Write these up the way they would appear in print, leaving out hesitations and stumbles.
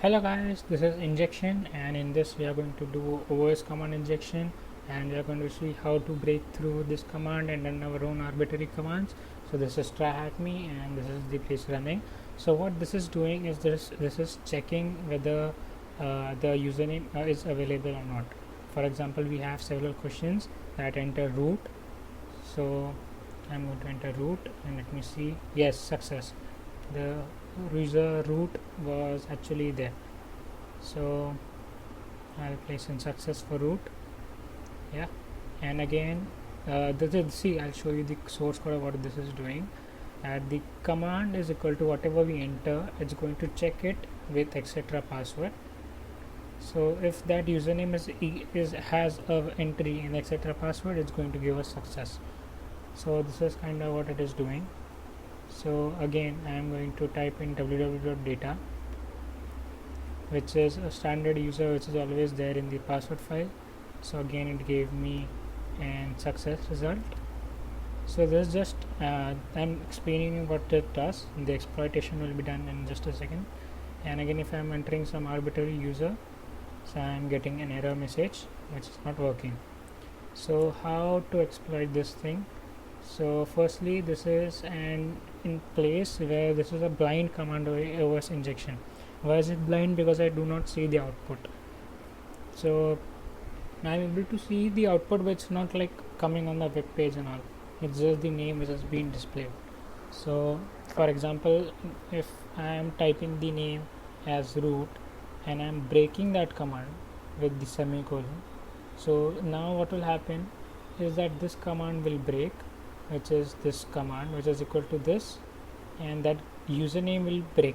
Hello guys, this is injection, and in this we are going to do OS command injection, and we are going to see how to break through this command and run our own arbitrary commands. So this is try-hack-me, and this is the place running. So what this is doing is this is checking whether the username is available or not. For example, we have several questions that enter root. So I'm going to enter root, and let me see. Yes, success. The user root was actually there, so I'll place in success for root. Yeah, and again this is, see, I'll show you the source code of what this is doing. The command is equal to whatever we enter, it's going to check it with etc password. So if that username has a entry in etc password, it's going to give us success. So this is kind of what it is doing. So again I am going to type in www.data, which is a standard user which is always there in the password file. So again it gave me an success result. So this is just I'm explaining what it does. The exploitation will be done in just a second. And again, if I'm entering some arbitrary user, so I'm getting an error message which is not working. So how to exploit this thing? So firstly, this is an in place where this is a blind command OS injection. Why is it blind? Because I do not see the output. So I'm able to see the output, but it's not like coming on the web page and all. It's just the name which has been displayed. So for example, if I am typing the name as root and I'm breaking that command with the semicolon, so now what will happen is that this command will break, which is this command, which is equal to this, and that username will break,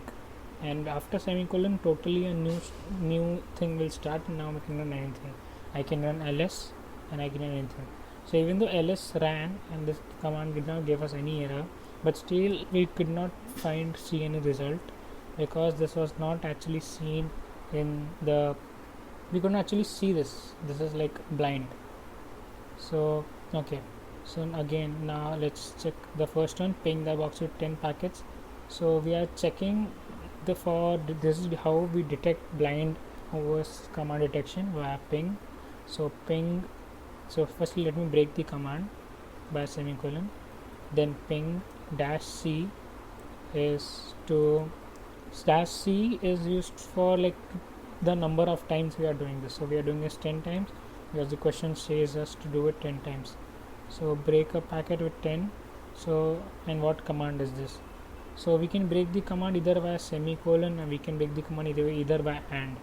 and after semicolon totally a new thing will start, and now we can run anything. I can run ls and I can run anything. So even though ls ran and this command did not give us any error, but still we could not see any result, because this was not actually seen in the, we could not actually see this is like blind. So okay, so again now let's check the first one, ping the box with 10 packets. So we are checking the for this is how we detect blind OS command detection via ping. So ping, so firstly let me break the command by semicolon, then ping -c is to -c is used for like the number of times we are doing this. So we are doing this 10 times because the question says us to do it 10 times. So break a packet with 10. So, and what command is this? So we can break the command either by semicolon, and we can break the command either by and.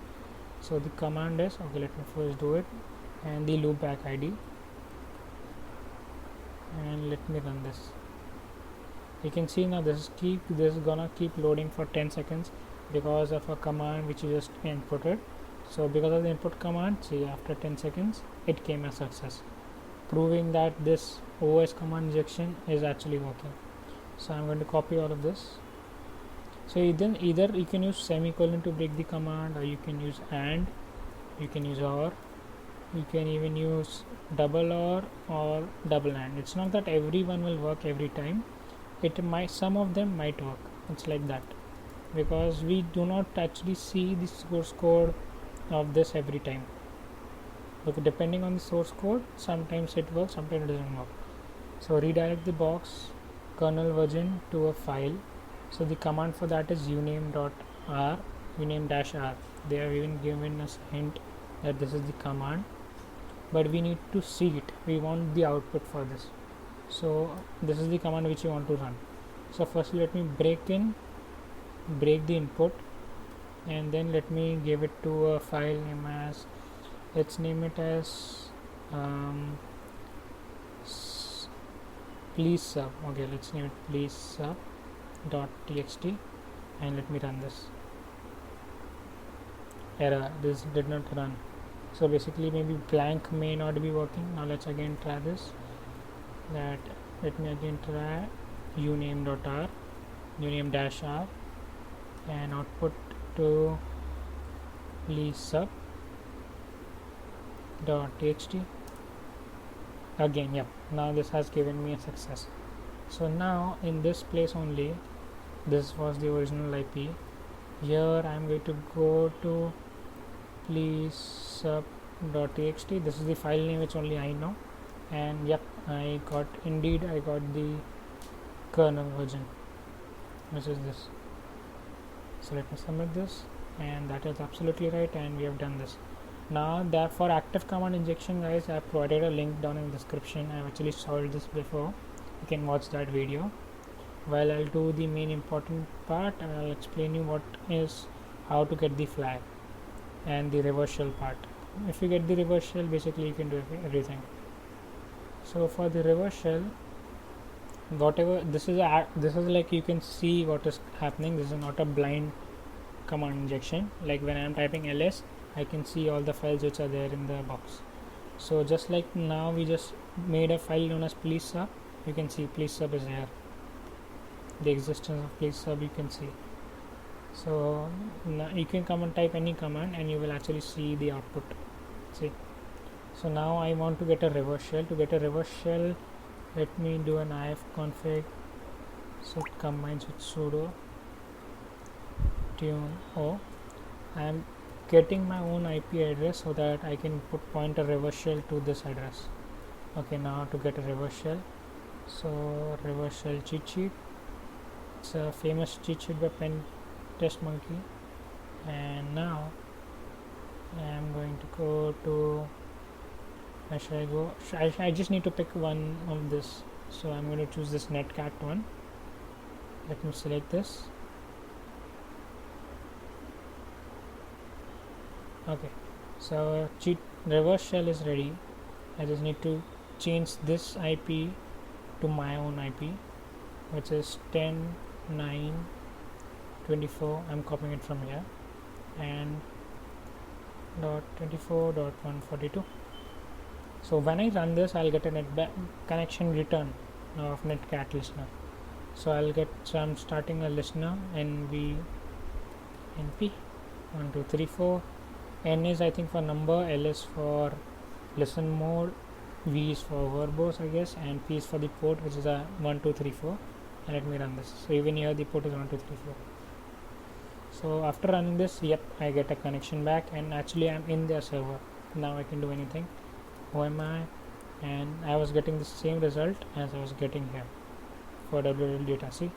So the command is, okay, let me first do it, and the loopback ID, and let me run this. You can see now this is gonna keep loading for 10 seconds because of a command which you just inputted. So because of the input command, see, after 10 seconds it came as success, proving that this OS command injection is actually working. So I'm going to copy all of this. So either you can use semicolon to break the command, or you can use and, you can use or, you can even use double or double and. It's not that everyone will work every time. It might, some of them might work. It's like that because we do not actually see the source code of this every time. Okay, depending on the source code, sometimes it works, sometimes it doesn't work. So redirect the box kernel version to a file. So the command for that is uname.r, uname-r. They have even given us a hint that this is the command, but we need to see it. We want the output for this. So this is the command which you want to run. So first let me break the input, and then let me give it to a file name as, let's name it as please sub. Okay, let's name it please sub.txt, and let me run this. Error, this did not run. So basically maybe blank may not be working. Now let's again try this. Let me again try uname.r, uname-r, and output to please sub.txt. Again, yep, yeah, now this has given me a success. So now in this place only, this was the original IP, Here I'm going to go to pleasesub.txt. This is the file name which only I know, and yep, I got the kernel version, which is this. So let me submit this, and that is absolutely right, and we have done this. Now that for active command injection, guys, I have provided a link down in the description. I have actually solved this before. You can watch that video. While I'll do the main important part, I'll explain you how to get the flag and the reverse shell part. If you get the reverse shell, basically you can do everything. So for the reverse shell, whatever this is like, you can see what is happening. This is not a blind command injection. Like when I am typing ls, I can see all the files which are there in the box. So just like now, we just made a file known as please sub. You can see please sub is here. The existence of please sub you can see. So now you can come and type any command and you will actually see the output. See. So now I want to get a reverse shell. To get a reverse shell, let me do an ifconfig. So it combines with sudo tune o. I am getting my own IP address so that I can point a reverse shell to this address. Okay, now to get a reverse shell. So reverse shell cheat sheet. It's a famous cheat sheet by Pen Test Monkey. And now I am going to go to, where should I go? I just need to pick one of this. So I'm going to choose this netcat one. Let me select this. Okay, so reverse shell is ready. I just need to change this IP to my own IP, which is 10.9.24. I'm copying it from here, and .24.142. So when I run this, I'll get a connection return of netcat listener. So I'm starting a listener nv np 1234. N is I think for number, L is for listen mode, V is for verbose I guess, and P is for the port, which is a 1234. And let me run this. So even here the port is 1234. So after running this, yep, I get a connection back, and actually I'm in their server. Now I can do anything. Who am I? And I was getting the same result as I was getting here for WL data. See?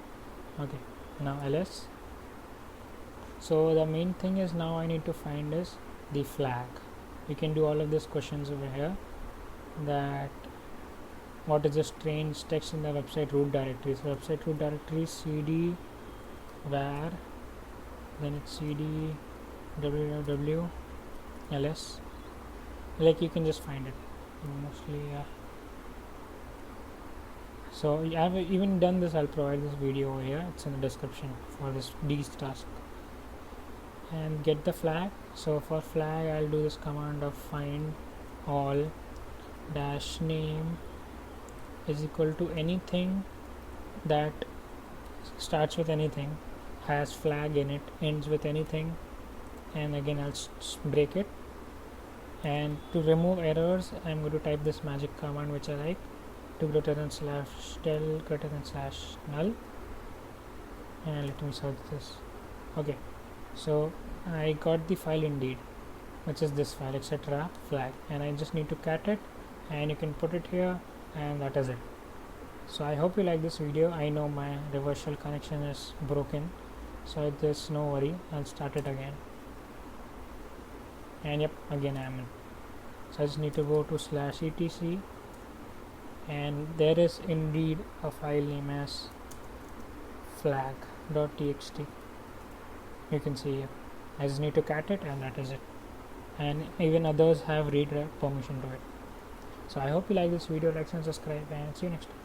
Okay, now ls. So the main thing is now I need to find is the flag. You can do all of these questions over here, that what is the strange text in the website root directory. So website root directory cd var, then it's cd www ls. Like you can just find it mostly. So I have even done this. I'll provide this video over here. It's in the description for these tasks. And get the flag. So for flag, I'll do this command of find all dash name is equal to anything that starts with anything, has flag in it, ends with anything, and again I'll break it. And to remove errors, I'm going to type this magic command which I like, to greater than slash del greater than slash null, and let me search this. Okay, so I got the file indeed, which is this file etc flag, and I just need to cat it, and you can put it here, and that is it. So I hope you like this video. I know my reverse shell connection is broken, so there's no worry, I'll start it again, and yep, again I am in. So I just need to go to /etc, and there is indeed a file name as flag.txt. You can see here. I just need to cat it, and that is it. And even others have read permission to it. So I hope you like this video. Like and subscribe, and see you next time.